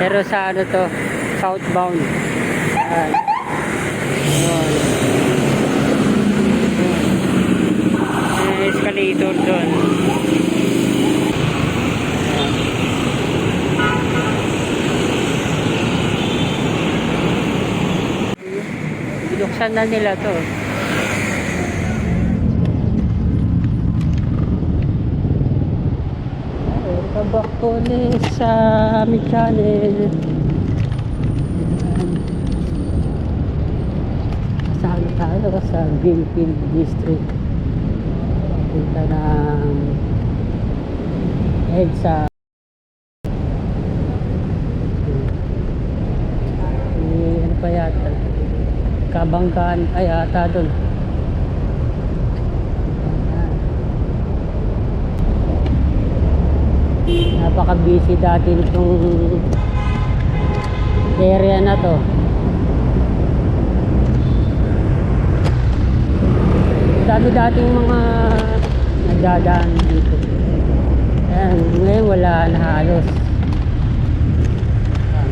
Pero sa ano to, southbound. Ayan. Ayan. May escalator doon. Binuksan na nila to. Welcome back ulit sa aming channel. Saan tayo? Sa Greenfield District. Punta ng EDSA. Ano pa yata? Kabanggaan pa yata doon. Napaka-busy dati nitong area na to. Dami dating mga nagdadaan dito. Ayan, ngayon wala na halos.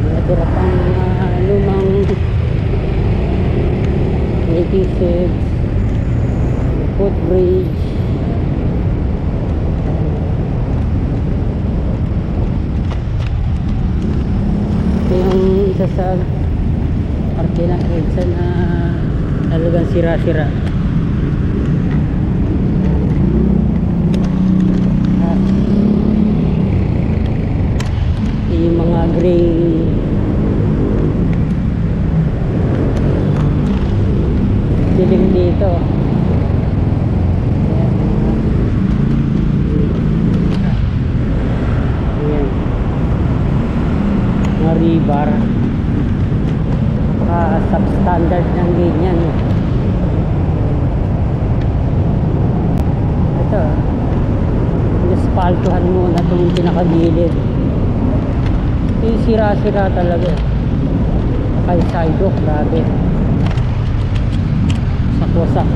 Natira pang lumang waiting sheds, footbridge. Ito yung isa sa parte ng EDSA na talagang sira-sira. Yung mga gray dilim dito. Ayan. Mga rebar. Substandard ng ganyan. Ito. Inaspaltuhan muna itong pinakagilid. Yung sira-sira talaga. Kay sidewalk, grabe. Sakwasak.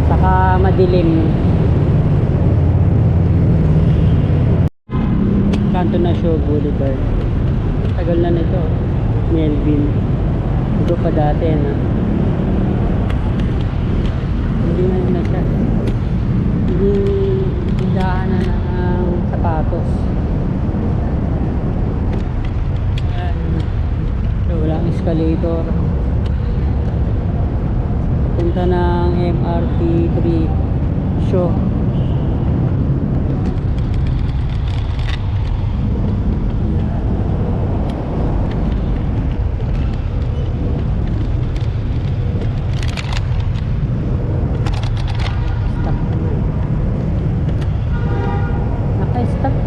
Saka madilim. Kanto na Show Boulevard. Tagal na nito. Melvin. Ito pa dati na. Hindi na siya. Hindi tindahan na ng sapatos. So, walang escalator. Punta ng MRT 3 Show.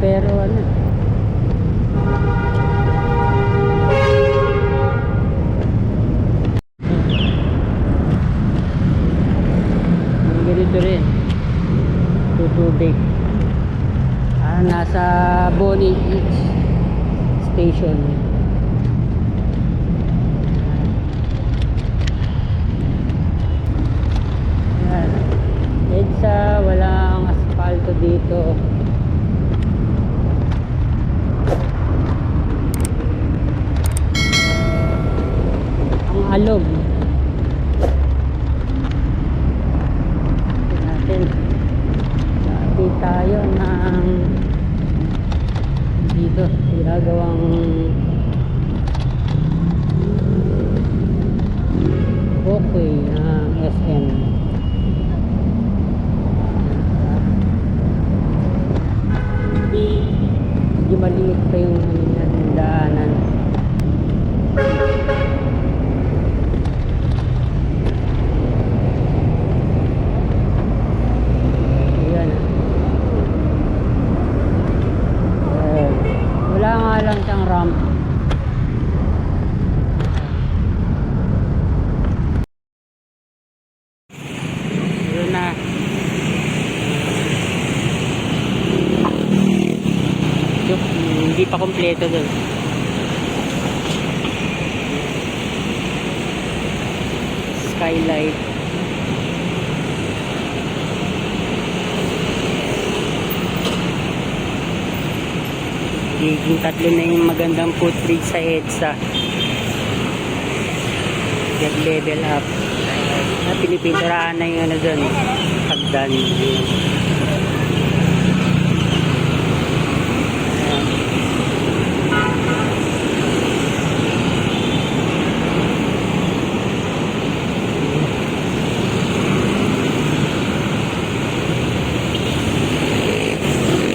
Pero ano, ganito rin tutubig. Nasa Bonnie Beach Station. Ayan. EDSA, walang asfalto dito. Alog natin. Dati tayo ng dito ginagawang walkway ng SM. Medyo maliit pa yung daanan. Lang siyang ramp. Yun na. Hindi pa kompleto dun. Skylight. Magiging 3 na yung magandang footbridge sa EDSA. Get level up. Pinipinturaan na yung ano dun. Hagdan.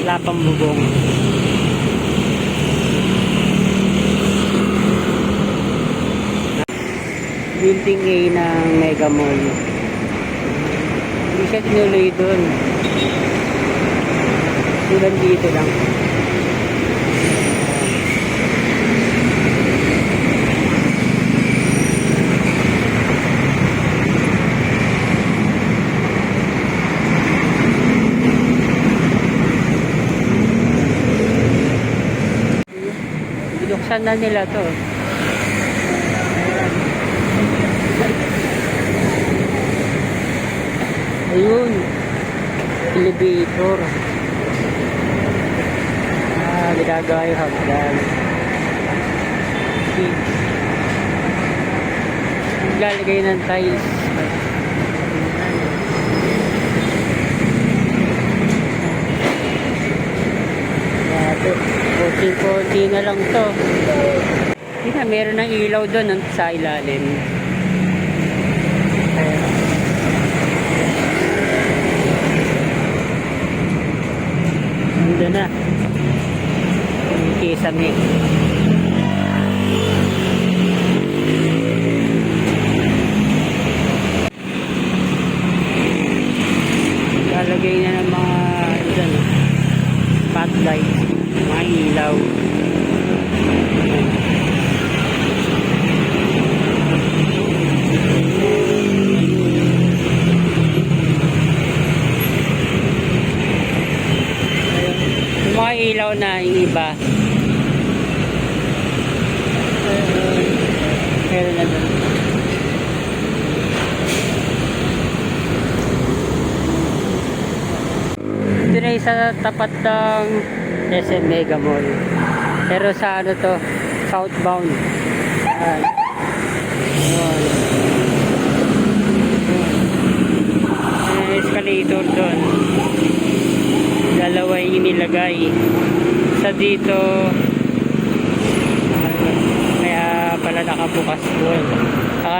Lapang bubong. Building A ng Mega Mall. Hindi siya tinuloy doon. Tulan dito lang. Binuksan na nila to. Ayun, elevator. Ginagawa yung hagdan. Lalagay ng tiles. Konti na lang to. Hindi, meron ng ilaw doon sa ilalim. Doon na yung kisame. Lalagay na ng mga dyan, spotlight, mga ilaw. Mga ilaw na yung iba. Meron na doon. Ito na yung sa tapat ng SM Mega Mall. Pero sa ano to, southbound. Ayan. May escalator doon. Dalawa yung inilagay. Sa dito kaya pala nakabukas doon.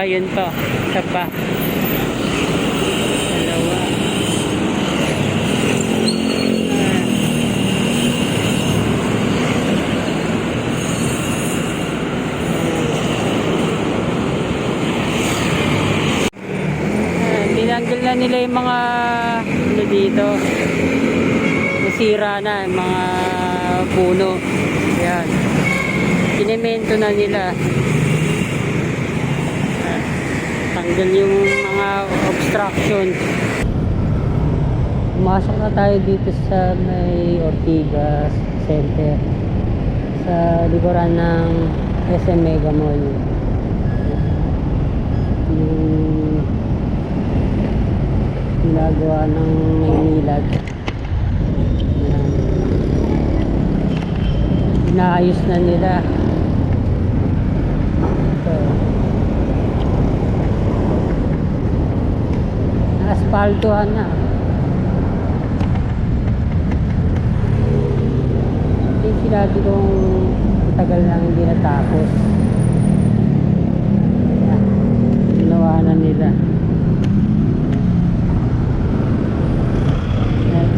Yun to. Isa pa. Dalawa. Tinanggal na nila yung mga ano dito. Nasira na yung mga puno. Ayan. Sinemento na nila. Tanggal yung mga obstruction. Pumasok na tayo dito sa may Ortigas Center. Sa likuran ng SM Mega Mall. Yung ginagawa ng Maynilad. Inaayos na nila. Ito. Asfaltuhan na. Hindi sinabi kung tagal lang hindi natapos. Ginawa na nila.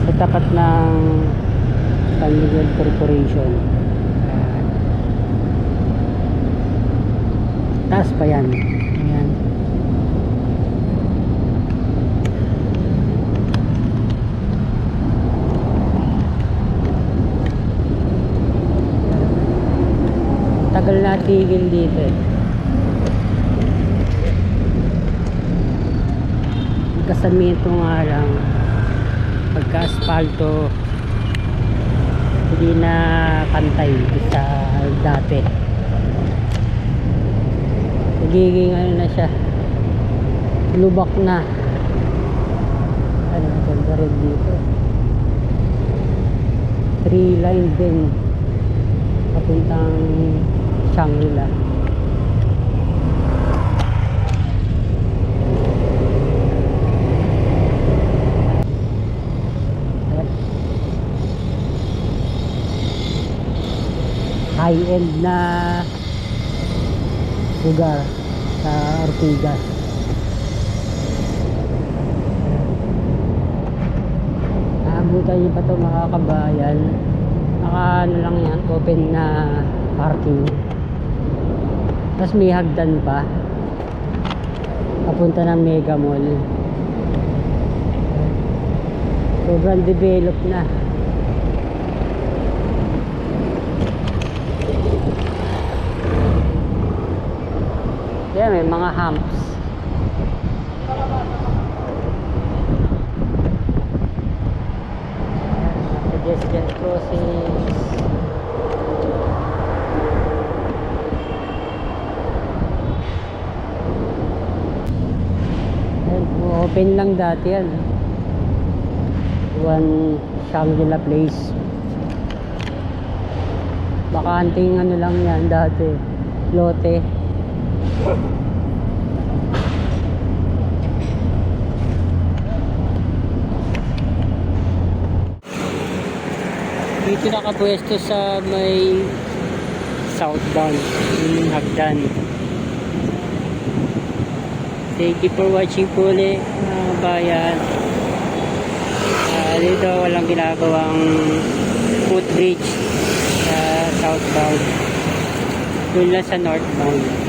Sa tapat ng San Miguel Corporation. Taas pa yan. Ayan. Tagal na tigil dito eh. Kasamito nga lang. Pagka-asphalto hindi na pantay sa dati. Nagiging ano na siya, lubak na. Ano, ganda rin dito. 3 line din. papuntang Shangri-La. High-end na lugar sa Ortigas. Naabutan niyo pa ito mga kabayan. Naka ano lang yan, open na parking. Tapos may hagdan pa papunta ng Mega Mall. Sobrang developed na. Yan, may mga humps. Pedestrian crossings. Yan, open lang dati yan. One Shangri-La Place. Bakanting ano lang yan dati. Lote. Dito nakapwesto sa may southbound yung hagdan. Thank you for watching po ulit mga bayan. Dito walang ginagawang footbridge sa southbound, doon lang sa northbound.